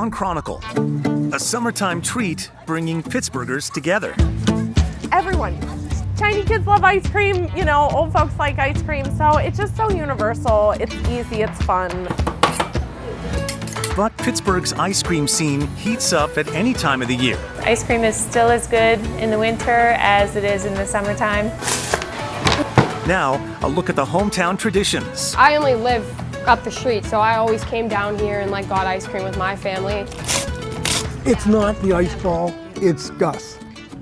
on Chronicle. A summertime treat bringing Pittsburghers together. Everyone. Tiny kids love ice cream, you know, old folks like ice cream, so it's just so universal. It's easy, it's fun. But Pittsburgh's ice cream scene heats up at any time of the year. Ice cream is still as good in the winter as it is in the summertime. Now, a look at the hometown traditions. I only live up the street, so I always came down here and got ice cream with my family. It's not the ice ball, it's Gus.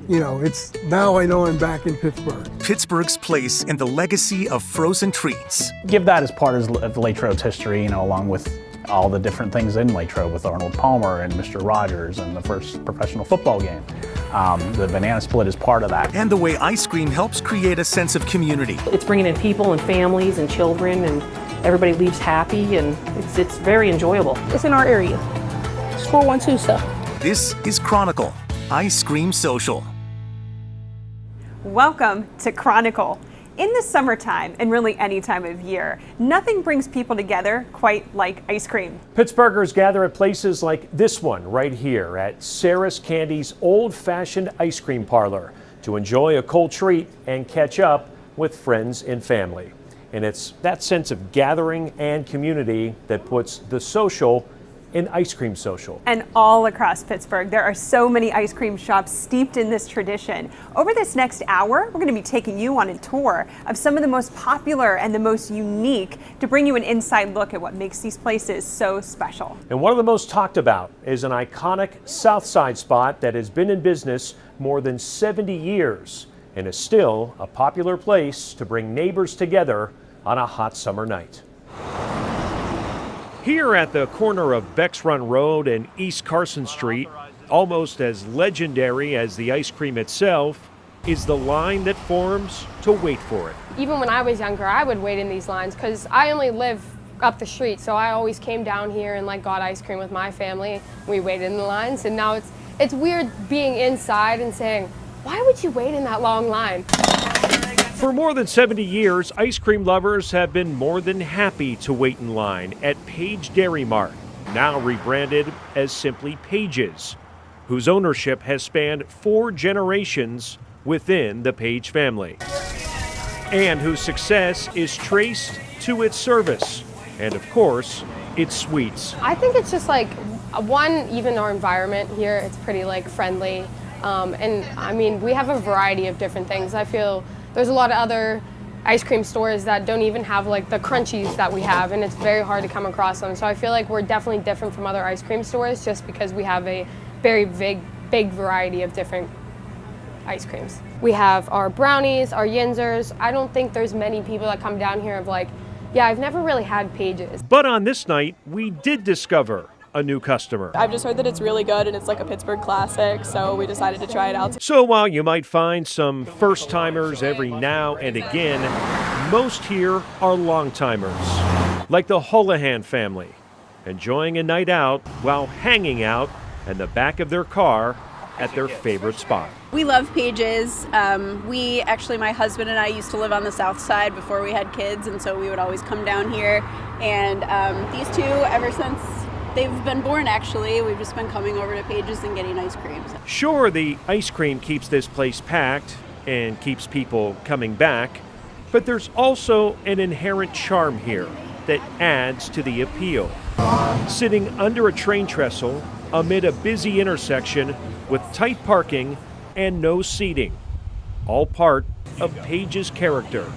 You know, it's now I know I'm back in Pittsburgh. Pittsburgh's place in the legacy of frozen treats. Give that as part of Latrobe's history, you know, along with all the different things in Latrobe with Arnold Palmer and Mr. Rogers and the first professional football game. The banana split is part of that. And the way ice cream helps create a sense of community. It's bringing in people and families and children, and everybody leaves happy, and it's very enjoyable. It's in our area. It's 412 stuff. This is Chronicle, Ice Cream Social. Welcome to Chronicle. In the summertime, and really any time of year, nothing brings people together quite like ice cream. Pittsburghers gather at places like this one right here at Sarah's Candy's old-fashioned ice cream parlor to enjoy a cold treat and catch up with friends and family. And it's that sense of gathering and community that puts the social in Ice Cream Social. And all across Pittsburgh, there are so many ice cream shops steeped in this tradition. Over this next hour, we're going to be taking you on a tour of some of the most popular and the most unique to bring you an inside look at what makes these places so special. And one of the most talked about is an iconic South Side spot that has been in business more than 70 years and is still a popular place to bring neighbors together on a hot summer night. Here at the corner of Becks Run Road and East Carson Street, almost as legendary as the ice cream itself, is the line that forms to wait for it. Even when I was younger, I would wait in these lines because I only live up the street, so I always came down here and got ice cream with my family. We waited in the lines, and now it's weird being inside and saying, why would you wait in that long line? For more than 70 years, ice cream lovers have been more than happy to wait in line at Page Dairy Mart, now rebranded as simply Page's, whose ownership has spanned 4 generations within the Page family, and whose success is traced to its service and, of course, its sweets. I think it's just even our environment here, it's pretty friendly, and I mean, we have a variety of different things. I feel there's a lot of other ice cream stores that don't even have the crunchies that we have, and it's very hard to come across them. So I feel like we're definitely different from other ice cream stores just because we have a very big variety of different ice creams. We have our brownies, our Yinzers. I don't think there's many people that come down here yeah, I've never really had Pages. But on this night, we did discover a new customer. I've just heard that it's really good and it's a Pittsburgh classic, so we decided to try it out. So while you might find some first-timers every now and again, most here are long-timers, like the Holohan family, enjoying a night out while hanging out in the back of their car at their favorite spot. We love Pages. My husband and I used to live on the south side before we had kids, and so we would always come down here. And these two, ever since they've been born, actually, we've just been coming over to Pages and getting ice cream. Sure, the ice cream keeps this place packed and keeps people coming back, but there's also an inherent charm here that adds to the appeal. Sitting under a train trestle amid a busy intersection with tight parking and no seating, all part of Page's character,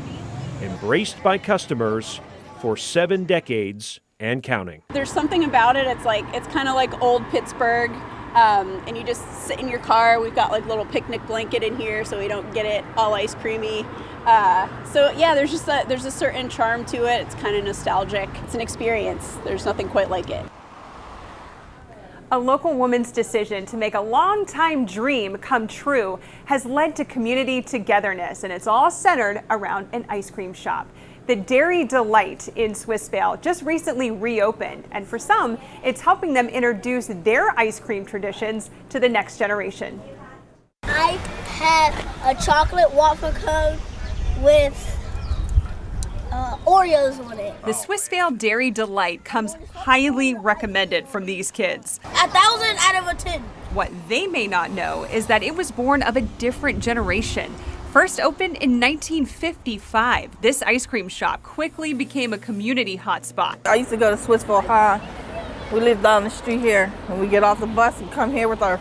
embraced by customers for 7 decades and counting. There's something about it. It's kind of like old Pittsburgh, and you just sit in your car. We've got little picnic blanket in here so we don't get it all ice creamy. So yeah, there's a certain charm to it. It's kind of nostalgic. It's an experience. There's nothing quite like it. A local woman's decision to make a long-time dream come true has led to community togetherness, and it's all centered around an ice cream shop. The Dairy Delight in Swissvale just recently reopened, and for some, it's helping them introduce their ice cream traditions to the next generation. I have a chocolate waffle cone with Oreos on it. The Swissvale Dairy Delight comes highly recommended from these kids. 1,000 out of a 10. What they may not know is that it was born of a different generation. First opened in 1955, this ice cream shop quickly became a community hotspot. I used to go to Swissvale High. We live down the street here, and we get off the bus and come here with our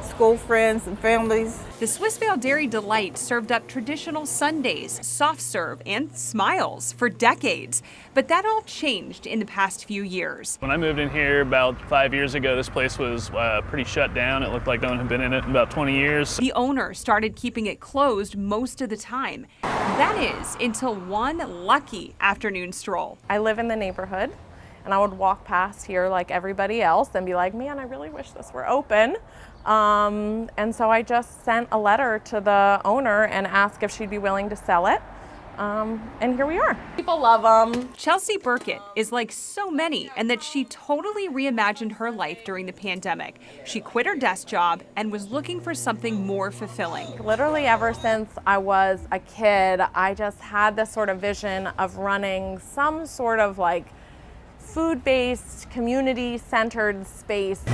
school friends and families. The Swissvale Dairy Delight served up traditional sundaes, soft serve, and smiles for decades. But that all changed in the past few years. When I moved in here about 5 years ago, this place was pretty shut down. It looked like no one had been in it in about 20 years. The owner started keeping it closed most of the time. That is, until one lucky afternoon stroll. I live in the neighborhood, and I would walk past here like everybody else and be like, man, I really wish this were open. And so I just sent a letter to the owner and asked if she'd be willing to sell it. And here we are. People love them. Chelsea Burkett is like so many in that she totally reimagined her life during the pandemic. She quit her desk job and was looking for something more fulfilling. Literally ever since I was a kid, I just had this sort of vision of running some sort of like food-based, community-centered space.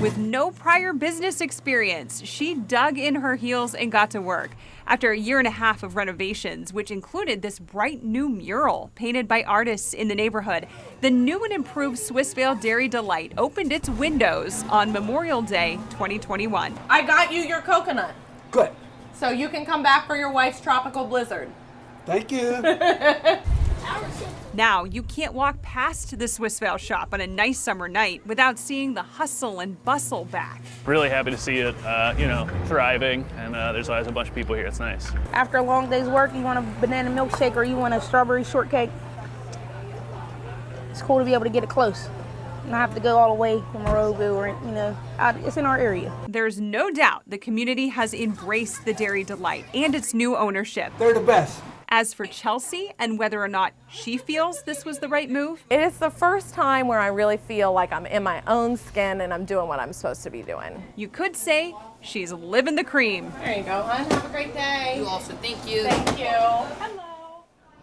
With no prior business experience, she dug in her heels and got to work. After a year and a half of renovations, which included this bright new mural painted by artists in the neighborhood, the new and improved Swissvale Dairy Delight opened its windows on Memorial Day 2021. I got you your coconut. Good. So you can come back for your wife's tropical blizzard. Thank you. Now, you can't walk past the Swissvale shop on a nice summer night without seeing the hustle and bustle back. Really happy to see it, thriving, and there's always a bunch of people here. It's nice. After a long day's work, you want a banana milkshake or you want a strawberry shortcake. It's cool to be able to get it close. Not have to go all the way from Monroeville or, it's in our area. There's no doubt the community has embraced the Dairy Delight and its new ownership. They're the best. As for Chelsea and whether or not she feels this was the right move, It is the first time where I really feel like I'm in my own skin and I'm doing what I'm supposed to be doing. you could say she's living the cream. There you go, hon. Have a great day. You also, thank you. Thank you.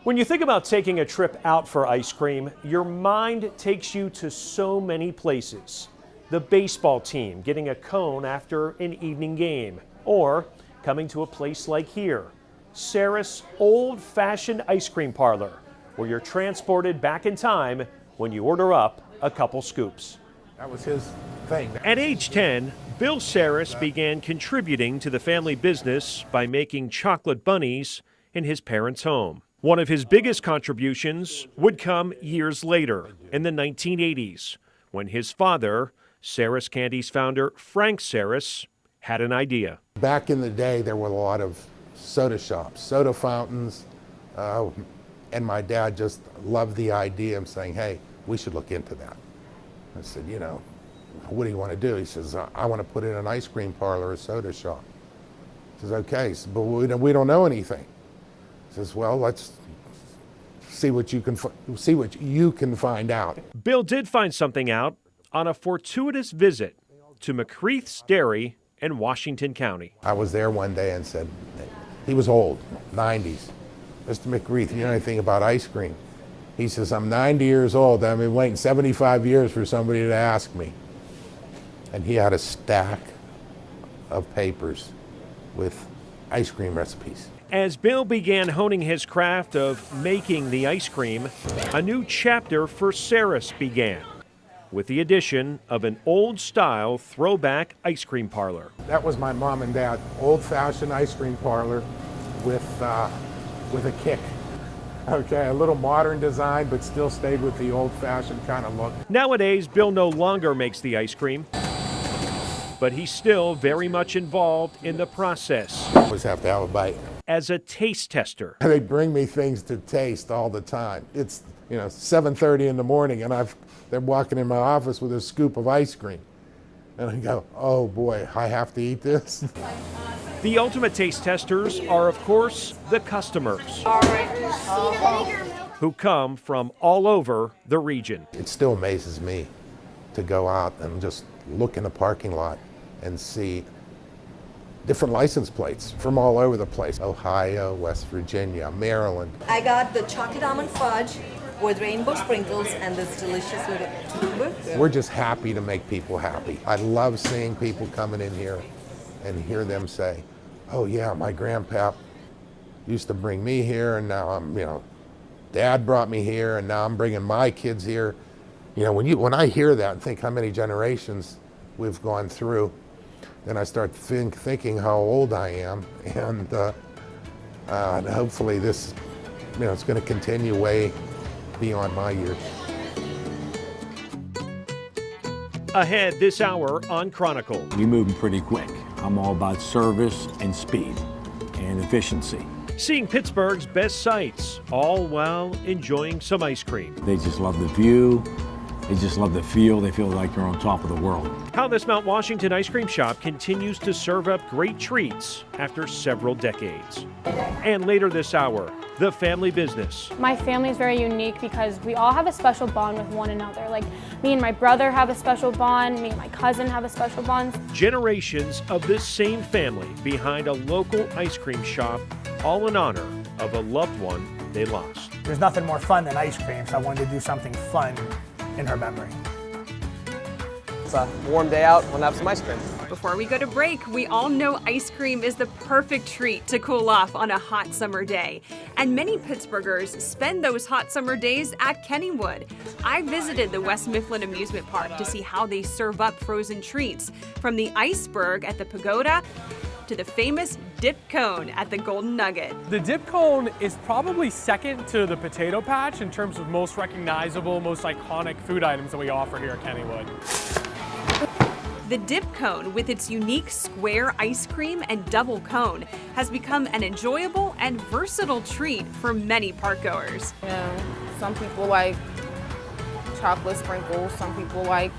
When you think about taking a trip out for ice cream, your mind takes you to so many places. The baseball team getting a cone after an evening game, or coming to a place like here, Sarah's old-fashioned ice cream parlor, where you're transported back in time when you order up a couple scoops. That was his thing. At age 10, Bill Saris began contributing to the family business by making chocolate bunnies in his parents' home. One of his biggest contributions would come years later, in the 1980s, when his father, Saris Candy's founder Frank Saris, had an idea. Back in the day, there were a lot of soda shops, soda fountains, and my dad just loved the idea of saying, hey, we should look into that. I said, what do you want to do? He says, I want to put in an ice cream parlor, a soda shop. He says, okay, but we don't know anything. He says, well, let's see what you can find out. Bill did find something out on a fortuitous visit to McCreath's Dairy in Washington County. I was there one day and said, he was old, 90s. Mr. McCreath, you know anything about ice cream? He says, I'm 90 years old. I've been waiting 75 years for somebody to ask me. And he had a stack of papers with ice cream recipes. As Bill began honing his craft of making the ice cream, a new chapter for Saris began, with the addition of an old-style throwback ice cream parlor. That was my mom and dad, old-fashioned ice cream parlor with a kick. Okay, a little modern design, but still stayed with the old-fashioned kind of look. Nowadays, Bill no longer makes the ice cream, but he's still very much involved in the process. Always have to have a bite. As a taste tester. They bring me things to taste all the time. It's 7:30 in the morning, and they're walking in my office with a scoop of ice cream. And I go, oh boy, I have to eat this? The ultimate taste testers are, of course, the customers, who come from all over the region. It still amazes me to go out and just look in the parking lot and see different license plates from all over the place. Ohio, West Virginia, Maryland. I got the chocolate almond fudge with rainbow sprinkles and this delicious little. We're just happy to make people happy. I love seeing people coming in here and hear them say, oh yeah, my grandpap used to bring me here, and now I'm, Dad brought me here, and now I'm bringing my kids here. When I hear that and think how many generations we've gone through, then I start thinking how old I am, and hopefully this, it's going to continue way beyond my years. Ahead this hour on Chronicle. We're moving pretty quick. I'm all about service and speed and efficiency. Seeing Pittsburgh's best sights, all while enjoying some ice cream. They just love the view. They just love the feel. They feel like they're on top of the world. How this Mount Washington ice cream shop continues to serve up great treats after several decades. And later this hour, the family business. My family is very unique because we all have a special bond with one another. Like me and my brother have a special bond, me and my cousin have a special bond. Generations of this same family behind a local ice cream shop, all in honor of a loved one they lost. There's nothing more fun than ice cream, so I wanted to do something fun in her memory. It's a warm day out, we'll have some ice cream. Before we go to break, we all know ice cream is the perfect treat to cool off on a hot summer day. And many Pittsburghers spend those hot summer days at Kennywood. I visited the West Mifflin Amusement Park to see how they serve up frozen treats, from the iceberg at the Pagoda to the famous dip cone at the Golden Nugget. The dip cone is probably second to the potato patch in terms of most recognizable, most iconic food items that we offer here at Kennywood. The dip cone, with its unique square ice cream and double cone, has become an enjoyable and versatile treat for many park goers. Some people like chocolate sprinkles, some people like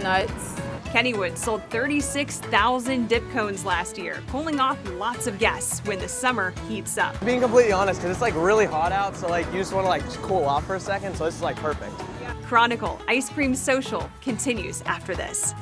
nuts. Kennywood sold 36,000 dip cones last year, pulling off lots of guests when the summer heats up. Being completely honest, because it's really hot out, so you just want to just cool off for a second, so this is perfect. Chronicle Ice Cream Social continues after this.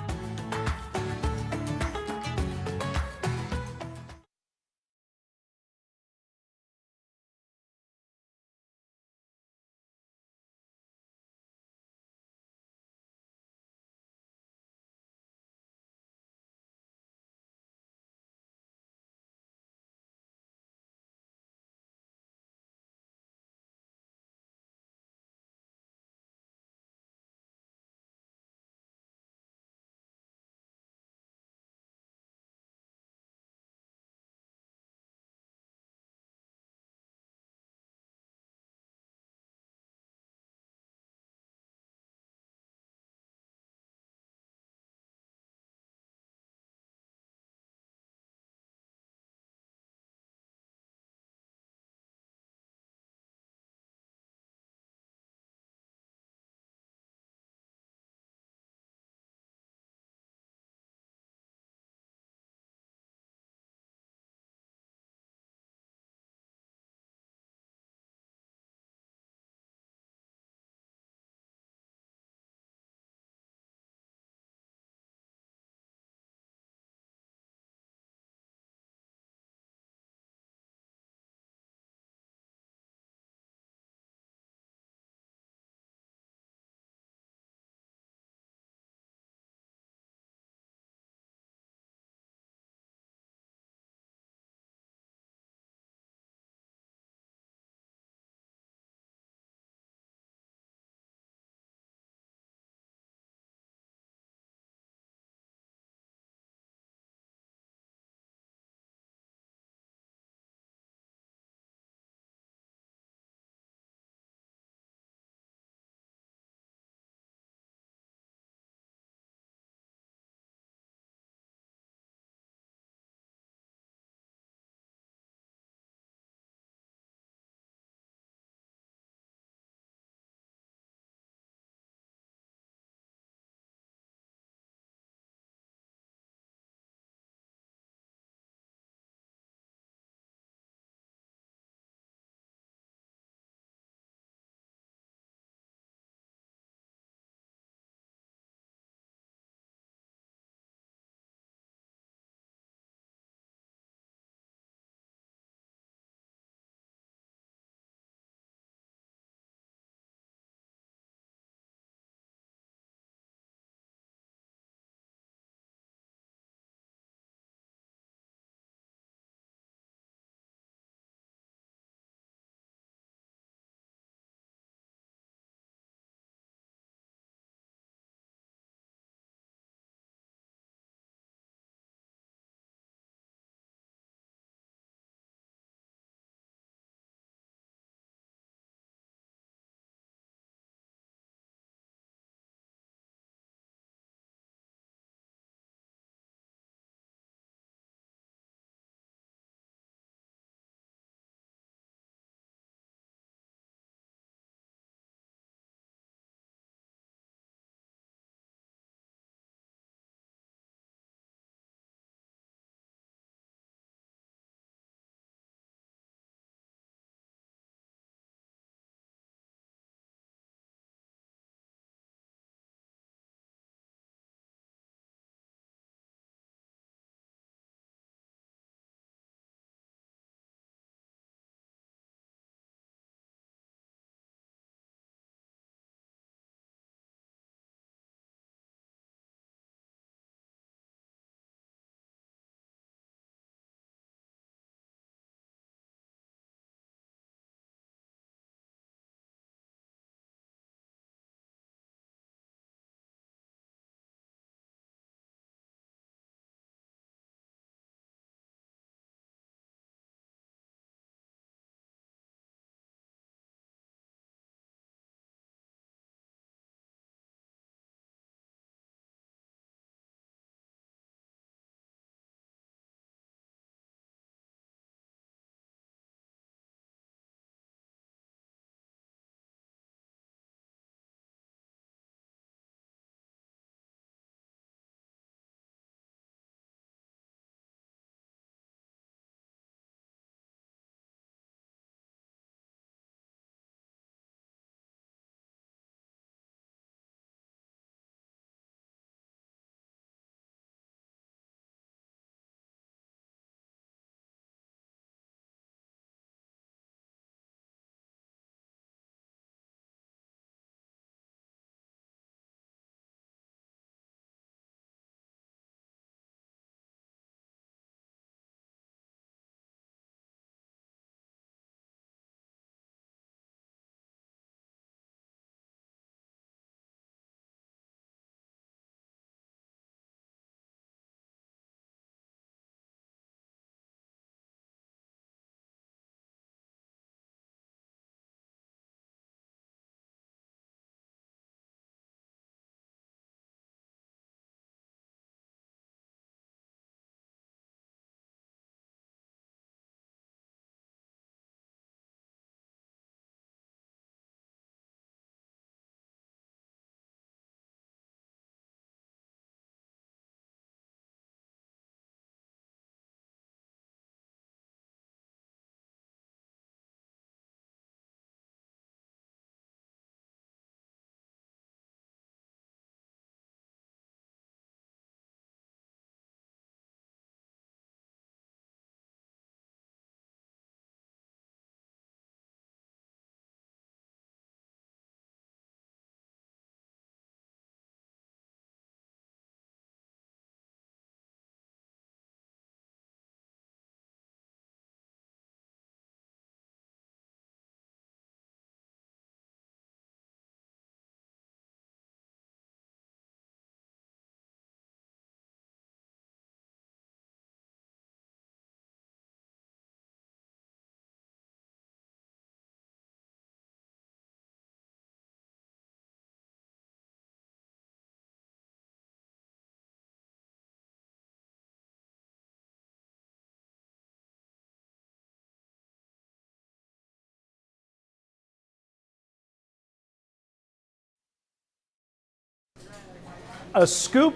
A scoop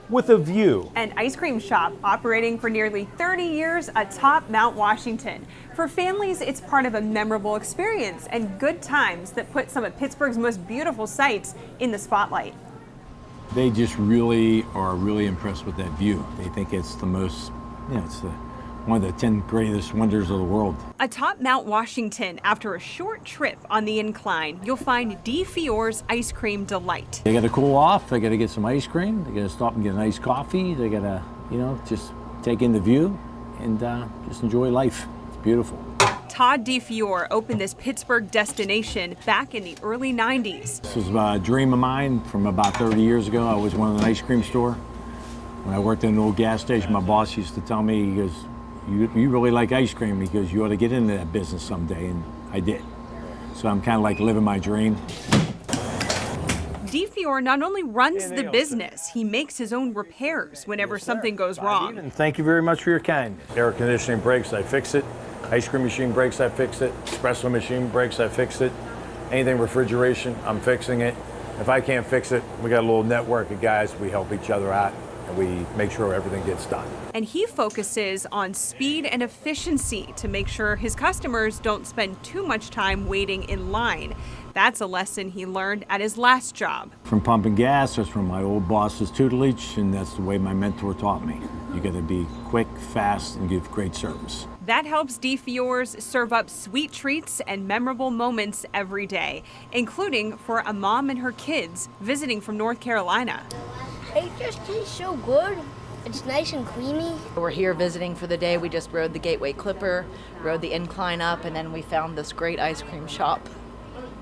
with a view. An ice cream shop operating for nearly 30 years atop Mount Washington. For families, it's part of a memorable experience and good times that put some of Pittsburgh's most beautiful sights in the spotlight. They just really are impressed with that view. They think it's the most, it's one of the 10 greatest wonders of the world. Atop Mount Washington, after a short trip on the incline, you'll find D. Fiore's Ice Cream Delight. They got to cool off, they got to get some ice cream, they got to stop and get a nice coffee, they got to, just take in the view and just enjoy life. It's beautiful. Todd D. Fiore opened this Pittsburgh destination back in the early 90s. This was a dream of mine from about 30 years ago. I was one of an ice cream store. When I worked in an old gas station, my boss used to tell me, he goes, you really like ice cream because you ought to get into that business someday, and I did. So I'm kind of like living my dream. D. Fiore not only runs the business, he makes his own repairs whenever something goes wrong. And thank you very much for your kindness. Air conditioning breaks, I fix it. Ice cream machine breaks, I fix it. Espresso machine breaks, I fix it. Anything refrigeration, I'm fixing it. If I can't fix it, we got a little network of guys. We help each other out, and we make sure everything gets done. And he focuses on speed and efficiency to make sure his customers don't spend too much time waiting in line. That's a lesson he learned at his last job. From pumping gas, that's from my old boss's tutelage, and that's the way my mentor taught me. You got to be quick, fast, and give great service. That helps D. Fiore's serve up sweet treats and memorable moments every day, including for a mom and her kids visiting from North Carolina. It just tastes so good. It's nice and creamy. We're here visiting for the day. We just rode the Gateway Clipper, rode the incline up, and then we found this great ice cream shop.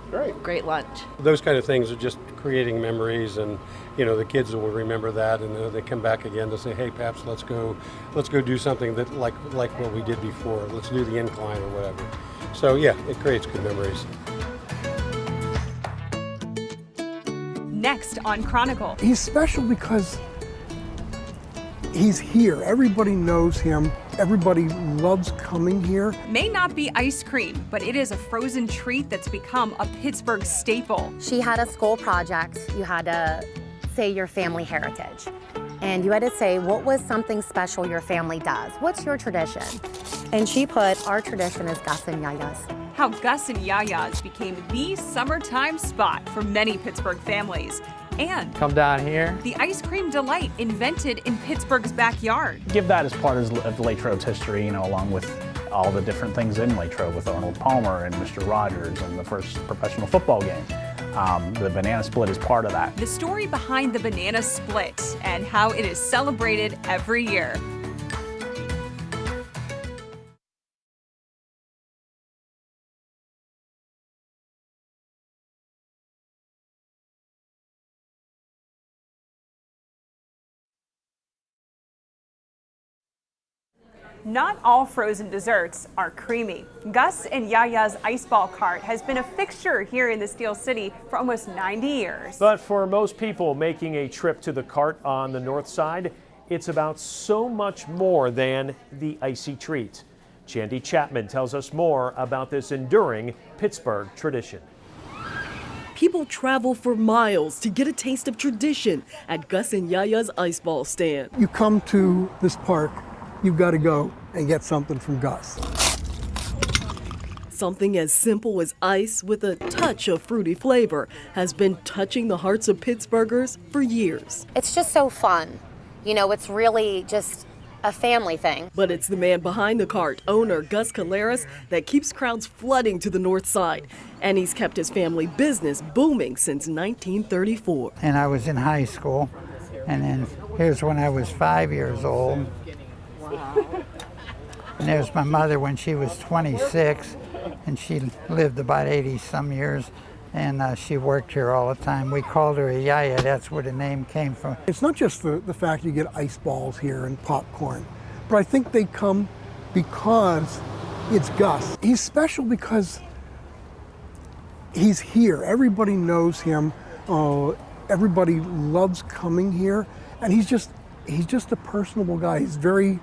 Great lunch. Those kind of things are just creating memories, and the kids will remember that, and they come back again to say, hey, Paps, let's go do something that like what we did before. Let's do the incline or whatever. So yeah, it creates good memories. Next on Chronicle. He's special because he's here. Everybody knows him. Everybody loves coming here. May not be ice cream, but it is a frozen treat that's become a Pittsburgh staple. She had a school project. You had to say your family heritage. And you had to say, what was something special your family does? What's your tradition? And she put, our tradition is Gus and Yaya's. How Gus and Yaya's became the summertime spot for many Pittsburgh families. And come down here. The ice cream delight invented in Pittsburgh's backyard. Give that as part of Latrobe's history, along with all the different things in Latrobe with Arnold Palmer and Mr. Rogers and the first professional football game. The banana split is part of that. The story behind the banana split and how it is celebrated every year. Not all frozen desserts are creamy. Gus and Yaya's ice ball cart has been a fixture here in the Steel City for almost 90 years. But for most people making a trip to the cart on the north side, it's about so much more than the icy treat. Chandy Chapman tells us more about this enduring Pittsburgh tradition. People travel for miles to get a taste of tradition at Gus and Yaya's ice ball stand. You come to this park, you've got to go and get something from Gus. Something as simple as ice with a touch of fruity flavor has been touching the hearts of Pittsburghers for years. It's just so fun. It's really just a family thing. But it's the man behind the cart, owner Gus Caleras, that keeps crowds flooding to the north side. And he's kept his family business booming since 1934. And I was in high school, and then here's when I was 5 years old. And there's my mother when she was 26, and she lived about 80 some years, and she worked here all the time. We called her a Yaya, that's where the name came from. It's not just the fact you get ice balls here and popcorn, but I think they come because it's Gus. He's special because he's here. Everybody knows him. Everybody loves coming here, and he's just a personable guy. He's very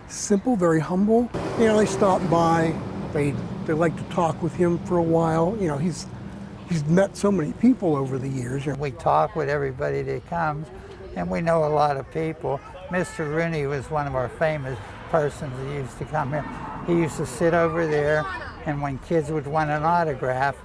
simple, very humble. They stop by, they like to talk with him for a while. He's met so many people over the years. We talk with everybody that comes. and we know a lot of people. Mr. Rooney was one of our famous persons that used to come here. He used to sit over there, and when kids would want an autograph,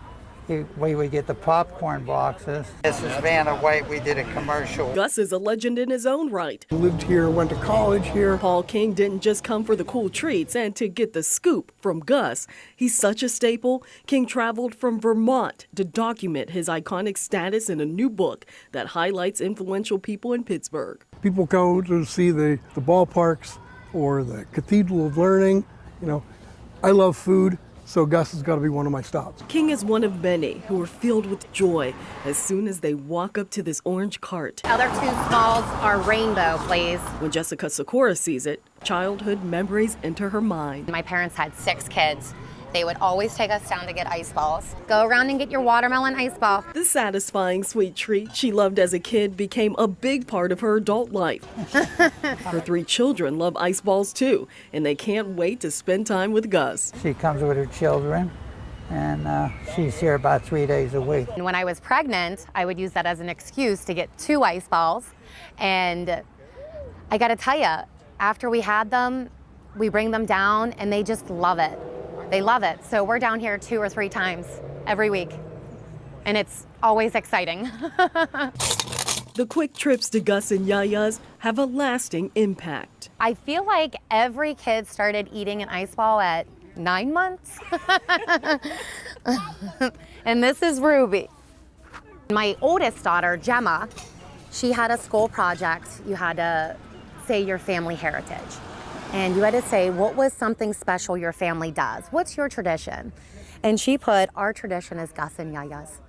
we would get the popcorn boxes. This is Vanna White. We did a commercial. Gus is a legend in his own right. Lived here, went to college here. Paul King didn't just come for the cool treats and to get the scoop from Gus. He's such a staple. King traveled from Vermont to document his iconic status in a new book that highlights influential people in Pittsburgh. People go to see the ballparks or the Cathedral of Learning. You know, I love food. So Gus has got to be one of my stops. King is one of many who are filled with joy as soon as they walk up to this orange cart. Other two smalls are rainbow, please. When Jessica Sikora sees it, childhood memories enter her mind. My parents had 6 kids. They would always take us down to get ice balls. Go around and get your watermelon ice ball. The satisfying sweet treat she loved as a kid became a big part of her adult life. Her 3 children love ice balls too, and they can't wait to spend time with Gus. She comes with her children, and she's here about 3 days a week. And when I was pregnant, I would use that as an excuse to get 2 ice balls. And I gotta tell you, after we had them, we bring them down and they just love it. They love it. So we're down here 2 or 3 times every week, and it's always exciting. The quick trips to Gus and Yaya's have a lasting impact. I feel like every kid started eating an ice ball at 9 months. And this is Ruby. My oldest daughter, Gemma, she had a school project. You had to say your family heritage. And you had to say, what was something special your family does? What's your tradition? And she put, our tradition is Gus and Yaya's.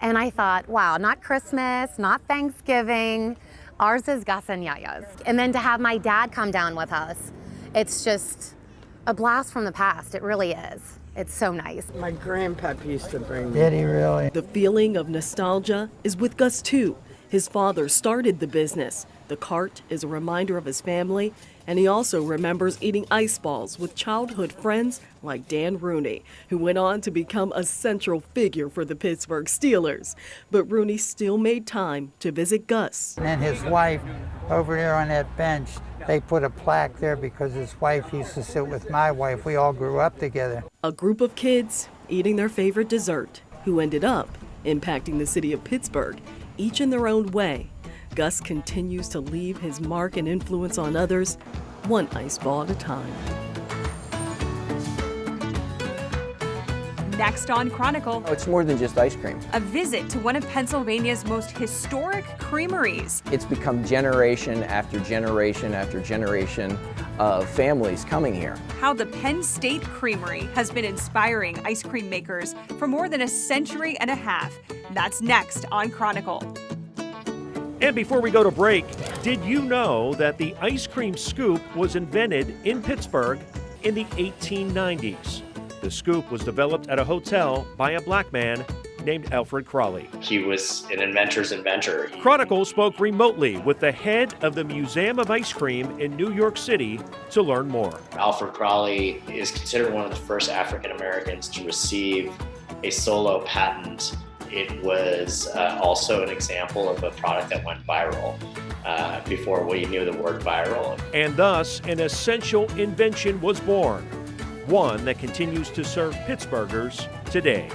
And I thought, wow, not Christmas, not Thanksgiving. Ours is Gus and Yaya's. And then to have my dad come down with us, it's just a blast from the past. It really is. It's so nice. My grandpap used to bring me. Did he really? The feeling of nostalgia is with Gus too. His father started the business. The cart is a reminder of his family, and he also remembers eating ice balls with childhood friends like Dan Rooney, who went on to become a central figure for the Pittsburgh Steelers. But Rooney still made time to visit Gus. And his wife, over there on that bench, they put a plaque there because his wife used to sit with my wife. We all grew up together. A group of kids eating their favorite dessert, who ended up impacting the city of Pittsburgh, each in their own way. Gus continues to leave his mark and influence on others, one ice ball at a time. Next on Chronicle, It's more than just ice cream. a visit to one of Pennsylvania's most historic creameries. It's become generation after generation after generation of families coming here. How the Penn State Creamery has been inspiring ice cream makers for more than a century and a half. That's next on Chronicle. And before we go to break, did you know that the ice cream scoop was invented in Pittsburgh in the 1890s? The scoop was developed at a hotel by a black man named Alfred Crawley. He was an inventor's inventor. Chronicle spoke remotely with the head of the Museum of Ice Cream in New York City to learn more. Alfred Crawley is considered one of the first African Americans to receive a solo patent. It was also an example of a product that went viral before we knew the word viral. And thus, an essential invention was born, one that continues to serve Pittsburghers today.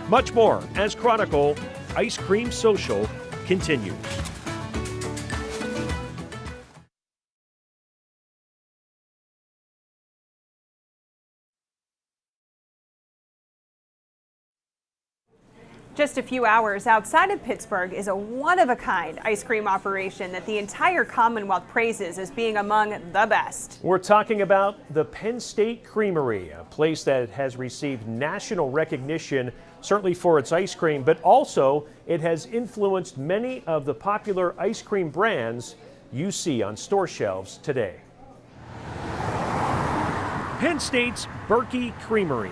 Much more as Chronicle Ice Cream Social continues. Just a few hours outside of Pittsburgh is a one-of-a-kind ice cream operation that the entire Commonwealth praises as being among the best. We're talking about the Penn State Creamery, a place that has received national recognition, certainly for its ice cream, but also it has influenced many of the popular ice cream brands you see on store shelves today. Penn State's Berkey Creamery,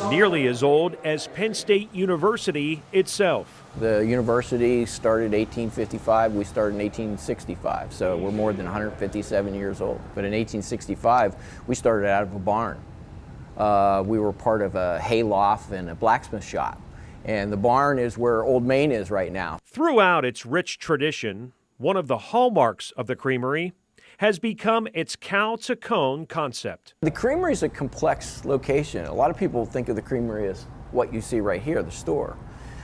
nearly as old as Penn State University itself. The university started 1855, we started in 1865, so we're more than 157 years old. But in 1865, we started out of a barn. We were part of a hayloft and a blacksmith shop. And the barn is where Old Main is right now. Throughout its rich tradition, one of the hallmarks of the creamery, has become its cow to cone concept. The creamery is a complex location. A lot of people think of the creamery as what you see right here, the store.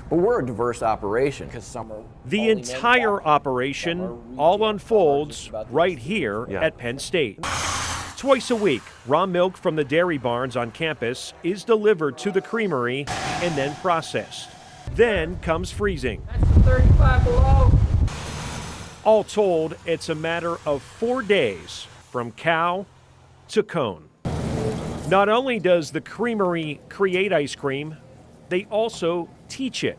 But we're a diverse operation because some are. The entire operation all unfolds right here at Penn State. Twice a week, raw milk from the dairy barns on campus is delivered to the creamery and then processed. Then comes freezing. That's 35 below. All told, it's a matter of 4 days from cow to cone. Not only does the creamery create ice cream, they also teach it,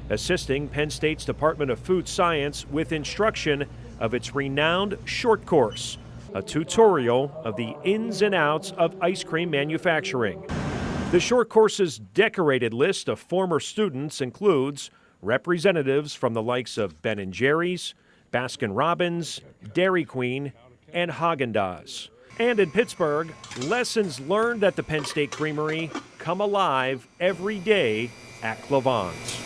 assisting Penn State's Department of Food Science with instruction of its renowned short course, a tutorial of the ins and outs of ice cream manufacturing. The short course's decorated list of former students includes representatives from the likes of Ben & Jerry's, Baskin-Robbins, Dairy Queen, and Haagen-Dazs. And in Pittsburgh, lessons learned at the Penn State Creamery come alive every day at Clavon's.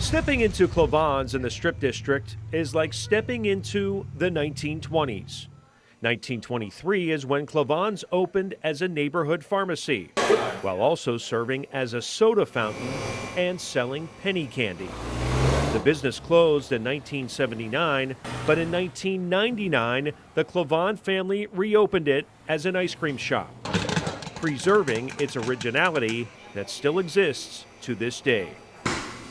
Stepping into Clavon's in the Strip District is like stepping into the 1920s. 1923 is when Clavon's opened as a neighborhood pharmacy, while also serving as a soda fountain and selling penny candy. The business closed in 1979, but in 1999, the Clavon family reopened it as an ice cream shop, preserving its originality that still exists to this day.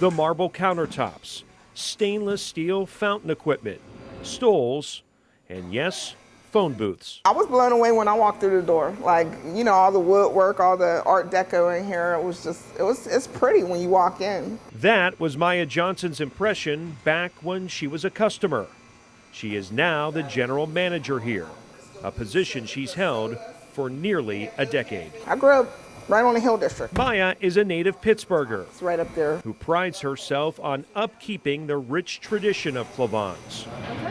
The marble countertops, stainless steel fountain equipment, stools, and yes, phone booths. I was blown away when I walked through the door. Like, you know, all the woodwork, all the art deco in here, it's pretty when you walk in. That was Maya Johnson's impression back when she was a customer. She is now the general manager here, a position she's held for nearly a decade. I grew up right on the Hill District. Maya is a native Pittsburgher. It's right up there. Who prides herself on upkeeping the rich tradition of Clavon's,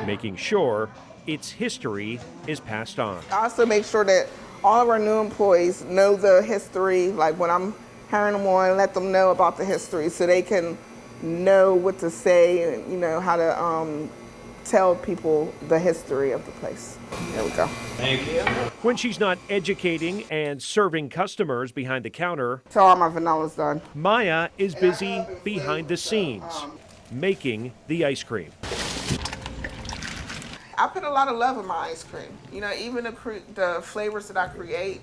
making sure its history is passed on. I also make sure that all of our new employees know the history, like when I'm hiring them on, let them know about the history so they can know what to say and, you know, how to tell people the history of the place. There we go. Thank you. When she's not educating and serving customers behind the counter, so all my vanilla's done. Maya is busy behind the scenes, making the ice cream. I put a lot of love in my ice cream. You know, even the flavors that I create,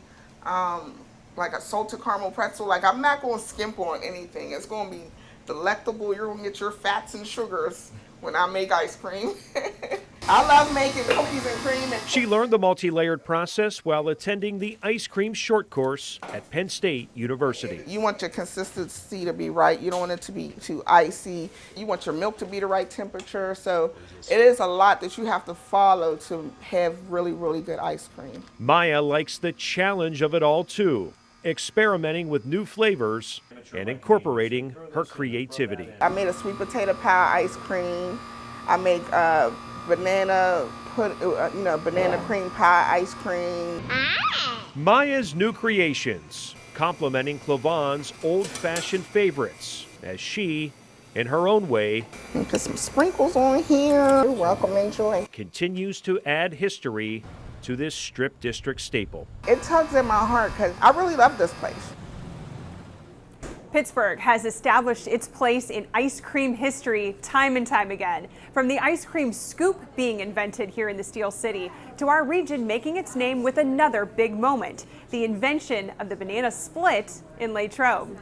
like a salted caramel pretzel, like I'm not going to skimp on anything. It's going to be delectable. You're going to get your fats and sugars when I make ice cream. I love making cookies and cream. She learned the multi-layered process while attending the ice cream short course at Penn State University. You want your consistency to be right. You don't want it to be too icy. You want your milk to be the right temperature. So it is a lot that you have to follow to have really, really good ice cream. Maya likes the challenge of it all too, experimenting with new flavors and incorporating her creativity. I made a sweet potato pie ice cream. I make banana cream pie ice cream. Maya's new creations, complementing Clavon's old-fashioned favorites, as she, in her own way, put some sprinkles on here. You're welcome, enjoy. Continues to add history to this Strip District staple. It tugs at my heart because I really love this place. Pittsburgh has established its place in ice cream history time and time again. From the ice cream scoop being invented here in the Steel City to our region making its name with another big moment, the invention of the banana split in Latrobe.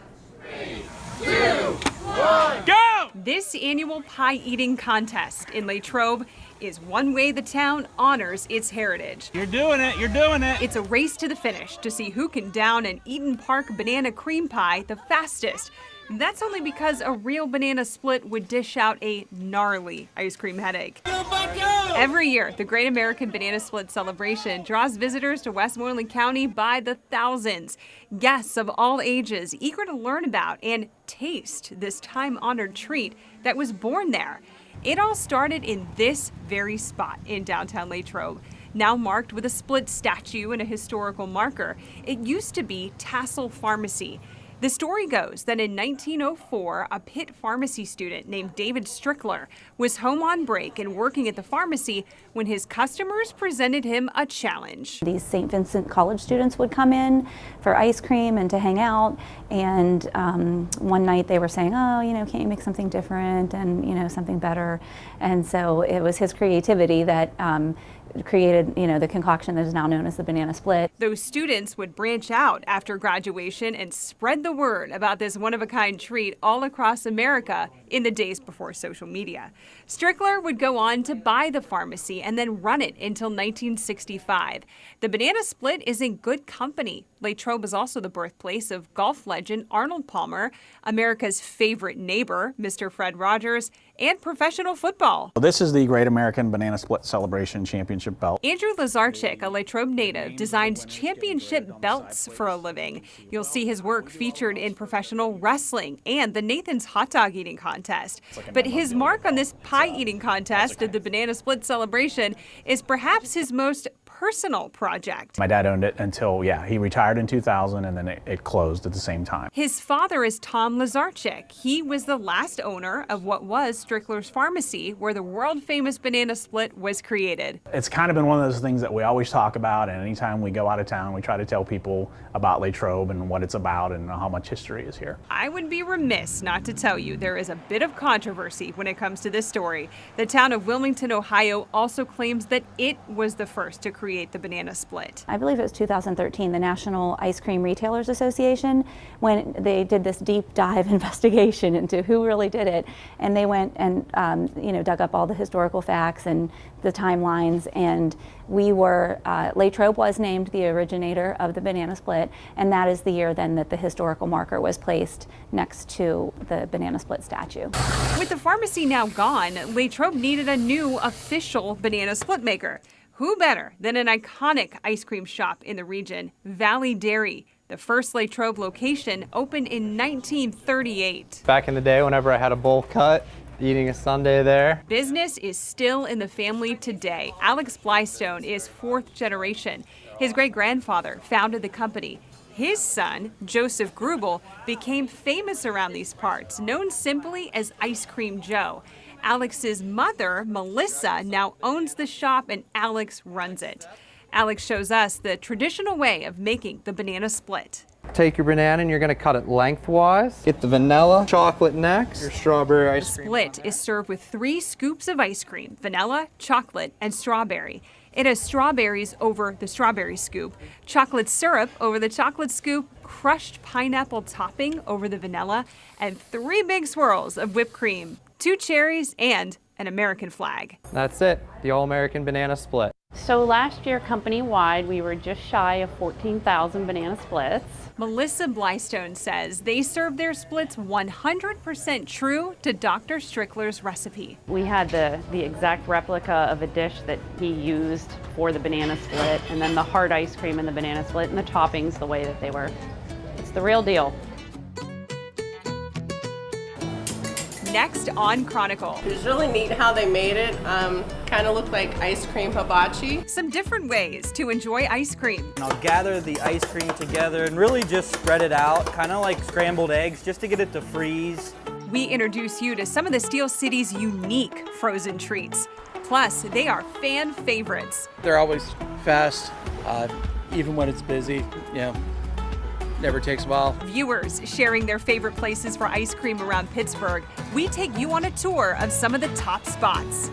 3, 2, 1, go! This annual pie eating contest in Latrobe is one way the town honors its heritage. You're doing it, you're doing it. It's a race to the finish to see who can down an Eden Park banana cream pie the fastest. That's only because a real banana split would dish out a gnarly ice cream headache. Every year, the Great American Banana Split celebration draws visitors to Westmoreland County by the thousands. Guests of all ages eager to learn about and taste this time-honored treat that was born there. It all started in this very spot in downtown Latrobe, now marked with a split statue and a historical marker. It used to be Tassel Pharmacy. The story goes that in 1904, a Pitt pharmacy student named David Strickler was home on break and working at the pharmacy when his customers presented him a challenge. These St. Vincent college students would come in for ice cream and to hang out, and one night they were saying, oh, you know, can't you make something different and, you know, something better? And so it was his creativity that created, you know, the concoction that is now known as the banana split. Those students would branch out after graduation and spread the word about this one-of-a-kind treat all across America in the days before social media. Strickler would go on to buy the pharmacy and then run it until 1965. The banana split is in good company. Latrobe is also the birthplace of golf legend Arnold Palmer, America's favorite neighbor, Mr. Fred Rogers, and professional football. This is the Great American Banana Split Celebration Championship belt. Andrew Lazarchik, a Latrobe native, designs championship belts for a living. You'll see his work featured in professional wrestling and the Nathan's hot dog eating contest. But his mark on this pie eating contest at the Banana Split Celebration is perhaps his most personal project. My dad owned it until, he retired in 2000, and then it closed at the same time. His father is Tom Lazarchik. He was the last owner of what was Strickler's Pharmacy, where the world-famous banana split was created. It's kind of been one of those things that we always talk about, and anytime we go out of town, we try to tell people about Latrobe and what it's about and how much history is here. I would be remiss not to tell you there is a bit of controversy when it comes to this story. The town of Wilmington, Ohio also claims that it was the first to create the banana split. I believe it was 2013, the National Ice Cream Retailers Association, when they did this deep dive investigation into who really did it, and they went and dug up all the historical facts and the timelines, and we were, Latrobe was named the originator of the banana split, and that is the year then that the historical marker was placed next to the banana split statue. With the pharmacy now gone, Latrobe needed a new official banana split maker. Who better than an iconic ice cream shop in the region, Valley Dairy. The first Latrobe location opened in 1938. Back in the day, whenever I had a bowl cut, eating a sundae there. Business is still in the family today. Alex Blystone is fourth generation. His great-grandfather founded the company. His son, Joseph Grubel, became famous around these parts, known simply as Ice Cream Joe. Alex's mother, Melissa, now owns the shop, and Alex runs it. Alex shows us the traditional way of making the banana split. Take your banana and you're going to cut it lengthwise. Get the vanilla, chocolate next, your strawberry ice cream. The split is served with 3 scoops of ice cream, vanilla, chocolate, and strawberry. It has strawberries over the strawberry scoop, chocolate syrup over the chocolate scoop, crushed pineapple topping over the vanilla, and 3 big swirls of whipped cream, 2 cherries, and an American flag. That's it, the all-American banana split. So last year, company-wide, we were just shy of 14,000 banana splits. Melissa Blystone says they serve their splits 100% true to Dr. Strickler's recipe. We had the exact replica of a dish that he used for the banana split, and then the hard ice cream in the banana split, and the toppings the way that they were. It's the real deal. Next on Chronicle. It was really neat how they made it. Kind of looked like ice cream hibachi. Some different ways to enjoy ice cream. I'll gather the ice cream together and really just spread it out, kind of like scrambled eggs, just to get it to freeze. We introduce you to some of the Steel City's unique frozen treats. Plus, they are fan favorites. They're always fast, even when it's busy, never takes a while. Viewers sharing their favorite places for ice cream around Pittsburgh. We take you on a tour of some of the top spots.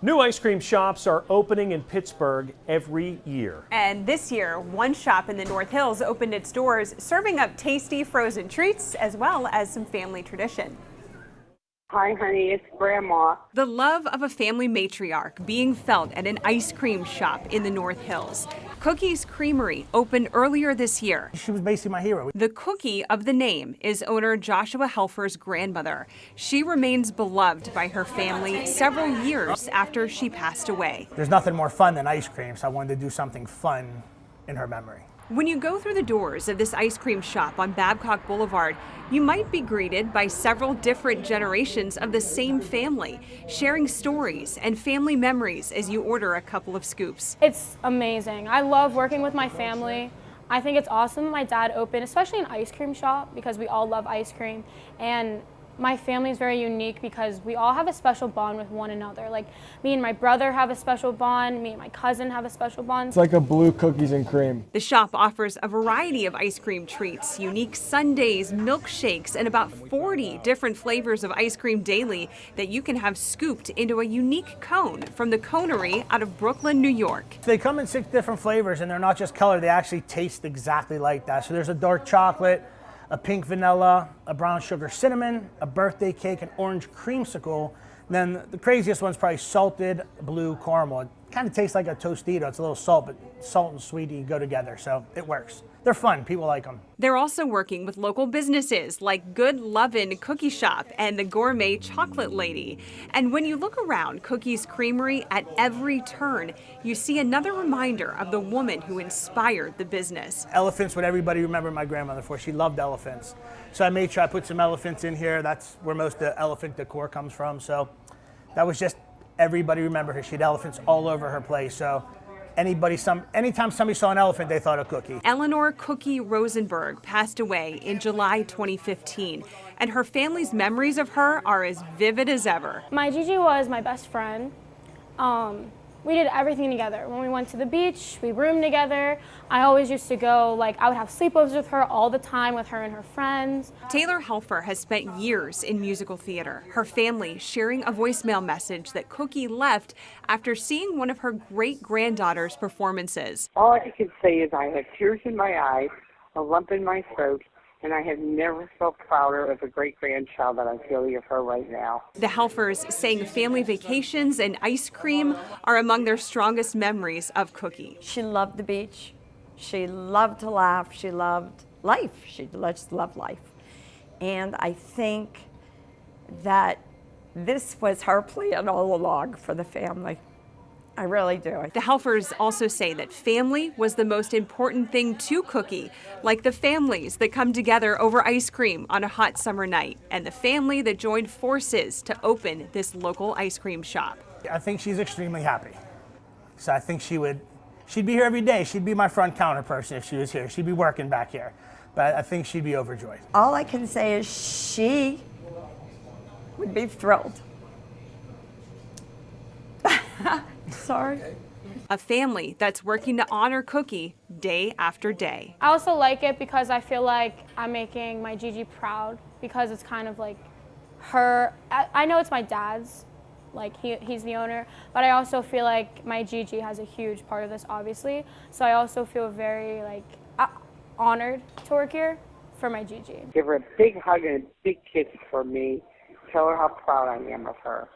New ice cream shops are opening in Pittsburgh every year. And this year, one shop in the North Hills opened its doors, serving up tasty frozen treats as well as some family tradition. Hi, honey, it's Grandma. The love of a family matriarch being felt at an ice cream shop in the North Hills. Cookie's Creamery opened earlier this year. She was basically my hero. The cookie of the name is owner Joshua Helfer's grandmother. She remains beloved by her family several years after she passed away. There's nothing more fun than ice cream, so I wanted to do something fun in her memory. When you go through the doors of this ice cream shop on Babcock Boulevard, you might be greeted by several different generations of the same family, sharing stories and family memories as you order a couple of scoops. It's amazing. I love working with my family. I think it's awesome my dad opened, especially an ice cream shop, because we all love ice cream. And my family is very unique because we all have a special bond with one another. Like, me and my brother have a special bond, me and my cousin have a special bond. It's like a blue cookies and cream. The shop offers a variety of ice cream treats, unique sundaes, milkshakes, and about 40 different flavors of ice cream daily that you can have scooped into a unique cone from the Conery out of Brooklyn, New York. They come in 6 different flavors, and they're not just color, they actually taste exactly like that. So there's a dark chocolate, a pink vanilla, a brown sugar cinnamon, a birthday cake, an orange creamsicle. Then the craziest one's probably salted blue caramel. It kind of tastes like a Tostito. It's a little salt, but salt and sweetie go together, so it works. They're fun, people like them. They're also working with local businesses like Good Lovin' Cookie Shop and the Gourmet Chocolate Lady. And when you look around Cookie's Creamery at every turn, you see another reminder of the woman who inspired the business. Elephants, what everybody remembered my grandmother for. She loved elephants. So I made sure I put some elephants in here. That's where most of the elephant decor comes from. So that was just, everybody remembered her. She had elephants all over her place. So anytime somebody saw an elephant, they thought of Cookie. Eleanor Cookie Rosenberg passed away in July 2015, and her family's memories of her are as vivid as ever. My Gigi was my best friend. We did everything together. When we went to the beach, we roomed together. I always used to go, I would have sleepovers with her all the time, with her and her friends. Taylor Helfer has spent years in musical theater, her family sharing a voicemail message that Cookie left after seeing one of her great-granddaughter's performances. All I can say is I have tears in my eyes, a lump in my throat, and I have never felt prouder of a great-grandchild that I'm feeling of her right now. The Helfers saying family vacations and ice cream are among their strongest memories of Cookie. She loved the beach. She loved to laugh. She loved life. She just loved life. And I think that this was her plan all along for the family. I really do. The Helfers also say that family was the most important thing to Cookie, like the families that come together over ice cream on a hot summer night, and the family that joined forces to open this local ice cream shop. I think she's extremely happy. So I think she'd be here every day. She'd be my front counter person if she was here. She'd be working back here. But I think she'd be overjoyed. All I can say is she would be thrilled. Sorry. A family that's working to honor Cookie day after day. I also like it because I feel like I'm making my Gigi proud, because it's kind of like her. I know it's my dad's, he's the owner, but I also feel like my Gigi has a huge part of this, obviously. So I also feel very honored to work here for my Gigi. Give her a big hug and a big kiss for me. Tell her how proud I am of her.